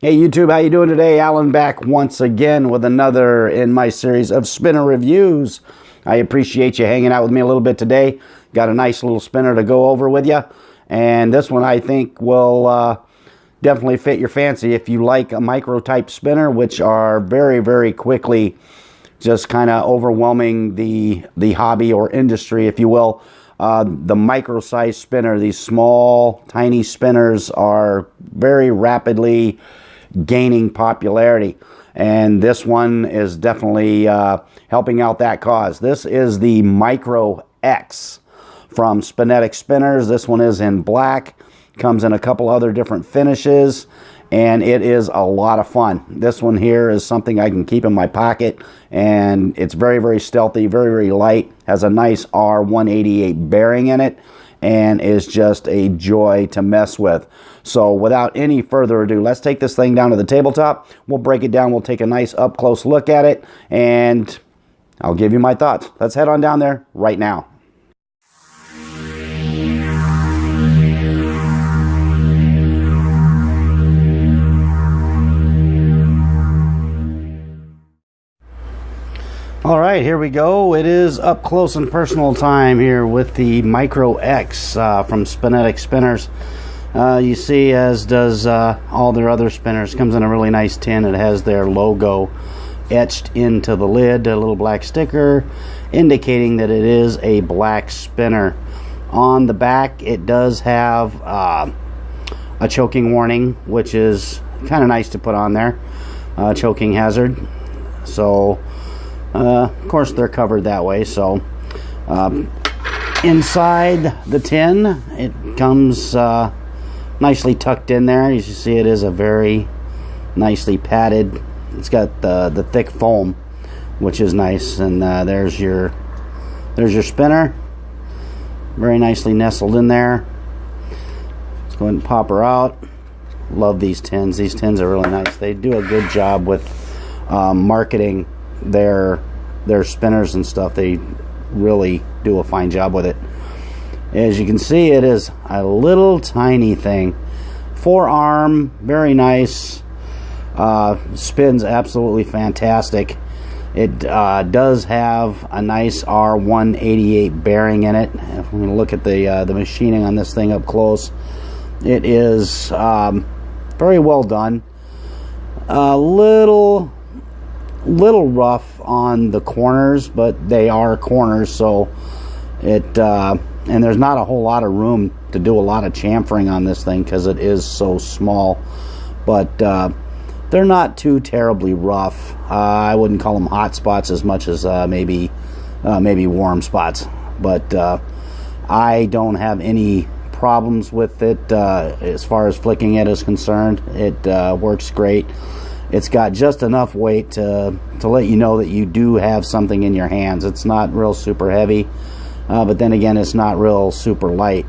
Hey YouTube, how you doing today? Alan back once again with another in my series of spinner reviews. I appreciate you hanging out with me a little bit today. Got a nice little spinner to go over with you. And this one I think will definitely fit your fancy if you like a micro type spinner, which are very quickly just kind of overwhelming the hobby or industry, if you will. The micro size spinner, these small tiny spinners are very rapidly gaining popularity, and this one is definitely helping out that cause. This is the Micro X from Spinetic Spinners. This one is in black, comes in a couple other different finishes, and it is a lot of fun. This one here is something I can keep in my pocket, and it's very stealthy, very light, has a nice R188 bearing in it, and is just a joy to mess with. So without any further ado, let's take this thing down to the tabletop. We'll break it down. We'll take a nice up close look at it, and I'll give you my thoughts. Let's head on down there right now. All right, here we go. It is up close and personal time here with the Micro X from Spinetic Spinners. You see, as does all their other spinners, comes in a really nice tin. It has their logo etched into the lid, a little black sticker indicating that it is a black spinner. On the back, it does have a choking warning, which is kind of nice to put on there. Choking hazard. So of course they're covered that way. So inside the tin, it comes nicely tucked in there. As you see, it is a very nicely padded. It's got the thick foam, which is nice. And there's your spinner, very nicely nestled in there. Let's go ahead and pop her out. Love these tins. These tins are really nice. They do a good job with marketing their spinners and stuff. They really do a fine job with it. As you can see, it is a little tiny thing. Forearm, very nice. Spins absolutely fantastic. It does have a nice R188 bearing in it. If we look at the machining on this thing up close, it is very well done. A little rough on the corners, but they are corners, so it and there's not a whole lot of room to do a lot of chamfering on this thing because it is so small. But they're not too terribly rough. I wouldn't call them hot spots as much as maybe warm spots. But I don't have any problems with it as far as flicking it is concerned. It works great. It's got just enough weight to let you know that you do have something in your hands. It's not real super heavy, but then again, it's not real super light.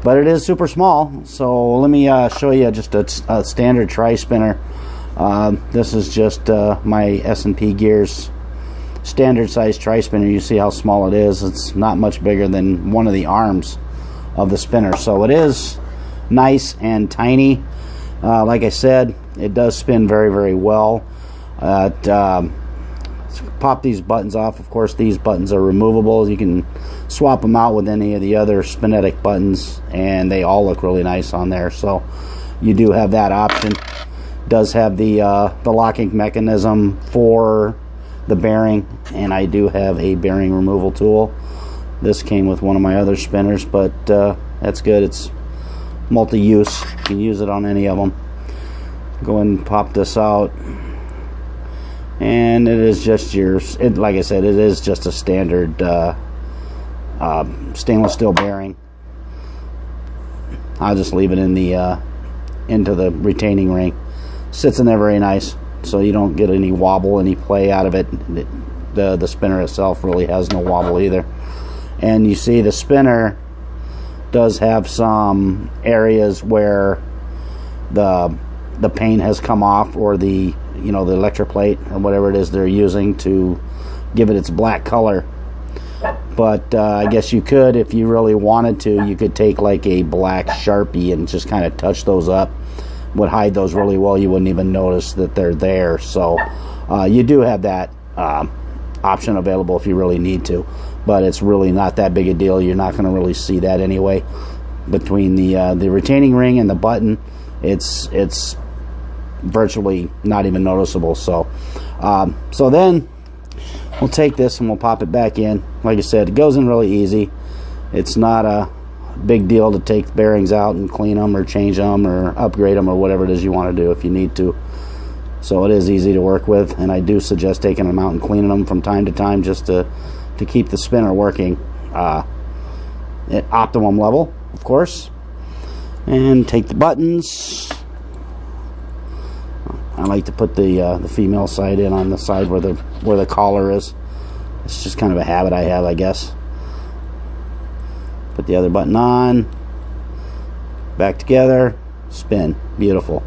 But it is super small. So let me show you just a standard tri-spinner. This is just my S&P Gears standard size tri-spinner. You see how small it is. It's not much bigger than one of the arms of the spinner. So it is nice and tiny. Like I said, it does spin very well. Pop these buttons off. Of course, these buttons are removable. You can swap them out with any of the other Spinetic buttons, and they all look really nice on there. So you do have that option. Does have the locking mechanism for the bearing, and I do have a bearing removal tool. This came with one of my other spinners, but that's good. It's multi-use. You can use it on any of them. Go ahead and pop this out, and it is just like I said, it is just a standard stainless steel bearing. I'll just leave it in the into the retaining ring. Sits in there very nice, so you don't get any wobble, any play out of it. The spinner itself really has no wobble either. And you see the spinner does have some areas where the paint has come off, or the electroplate or whatever it is they're using to give it its black color. But I guess you could, if you really wanted to, you could take like a black Sharpie and just kind of touch those up. would hide those really well. You wouldn't even notice that they're there. So you do have that option available if you really need to, but it's really not that big a deal. You're not going to really see that anyway. Between the retaining ring and the button, it's virtually not even noticeable. So so then we'll take this and we'll pop it back in. Like I said, it goes in really easy. It's not a big deal to take the bearings out and clean them or change them or upgrade them or whatever it is you want to do if you need to. So it is easy to work with, and I do suggest taking them out and cleaning them from time to time just to keep the spinner working at optimum level, of course. And take the buttons. I like to put the female side in on the side where the collar is. It's just kind of a habit I have, I guess. Put the other button on, back together, spin. Beautiful.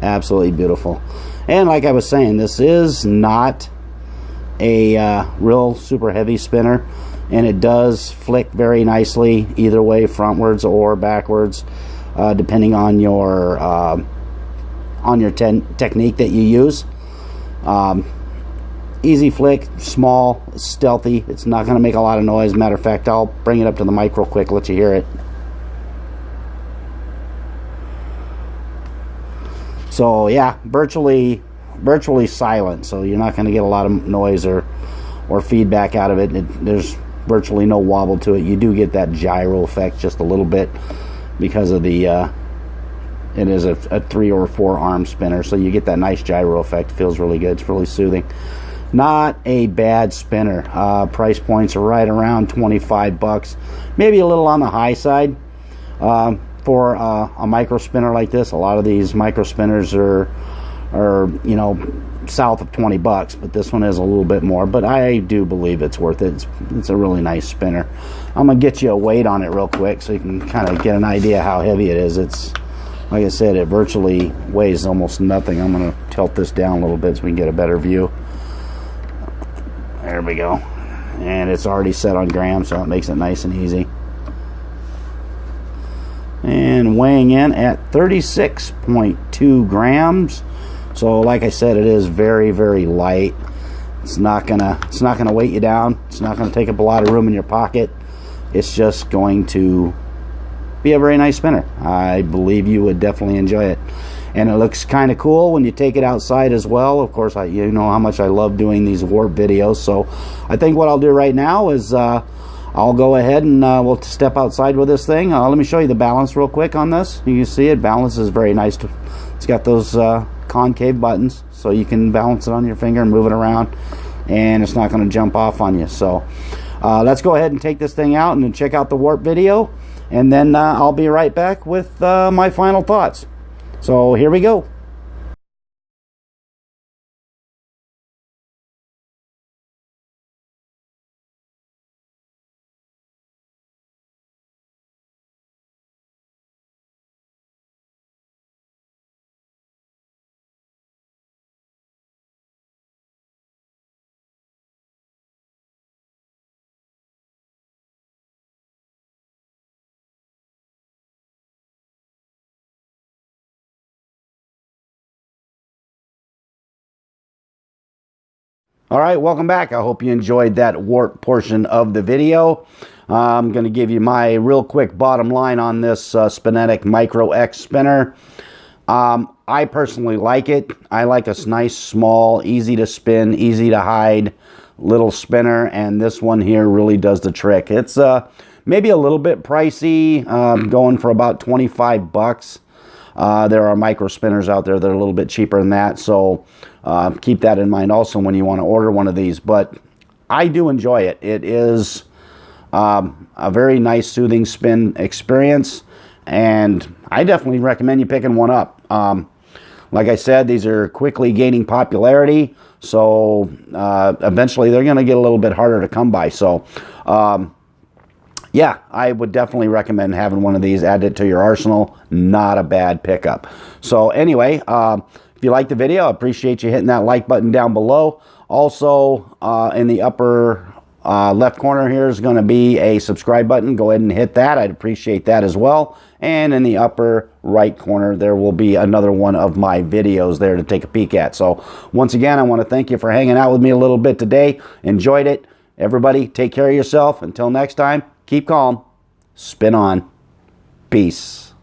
Absolutely beautiful. And like I was saying, this is not a real super heavy spinner, and it does flick very nicely either way, frontwards or backwards, depending on your technique that you use. Easy flick, small, stealthy. It's not going to make a lot of noise. Matter of fact, I'll bring it up to the mic real quick, let you hear it. So yeah, virtually silent. So you're not going to get a lot of noise or feedback out of it. There's virtually no wobble to it. You do get that gyro effect just a little bit because of the it is a 3 or 4 arm spinner, so you get that nice gyro effect. It feels really good. It's really soothing. Not a bad spinner. Price points are right around 25 bucks, maybe a little on the high side for a micro spinner like this. A lot of these micro spinners are you know, south of 20 bucks, but this one is a little bit more, but I do believe it's worth it. It's a really nice spinner. I'm gonna get you a weight on it real quick so you can kind of get an idea how heavy it is. It's, like I said, it virtually weighs almost nothing. I'm gonna tilt this down a little bit so we can get a better view. There we go. And it's already set on grams, so it makes it nice and easy. And weighing in at 36.2 grams. So like I said, it is very, very light. It's not gonna weight you down. It's not gonna take up a lot of room in your pocket. It's just going to be a very nice spinner. I believe you would definitely enjoy it. And it looks kind of cool when you take it outside as well. Of course, you know how much I love doing these warp videos. So I think what I'll do right now is I'll go ahead and we'll step outside with this thing. Let me show you the balance real quick on this. You can see it. Balance is very nice. It's got those concave buttons, so you can balance it on your finger and move it around, and it's not going to jump off on you. So let's go ahead and take this thing out and check out the warp video, and then I'll be right back with my final thoughts. So here we go. All right, welcome back. I hope you enjoyed that warp portion of the video. I'm going to give you my real quick bottom line on this Spinetic Micro X spinner. I personally like it. I like a nice, small, easy to spin, easy to hide little spinner, and this one here really does the trick. It's maybe a little bit pricey, going for about 25 bucks. There are micro spinners out there that are a little bit cheaper than that, so keep that in mind also when you want to order one of these. But I do enjoy it. It is a very nice, soothing spin experience, and I definitely recommend you picking one up. Like I said, these are quickly gaining popularity, so eventually they're going to get a little bit harder to come by. So yeah, I would definitely recommend having one of these. Add it to your arsenal. Not a bad pickup. So anyway, if you like the video, I appreciate you hitting that like button down below. Also, in the upper left corner here is going to be a subscribe button. Go ahead and hit that. I'd appreciate that as well. And in the upper right corner, there will be another one of my videos there to take a peek at. So once again, I want to thank you for hanging out with me a little bit today. Enjoyed it. Everybody, take care of yourself. Until next time, keep calm. Spin on. Peace.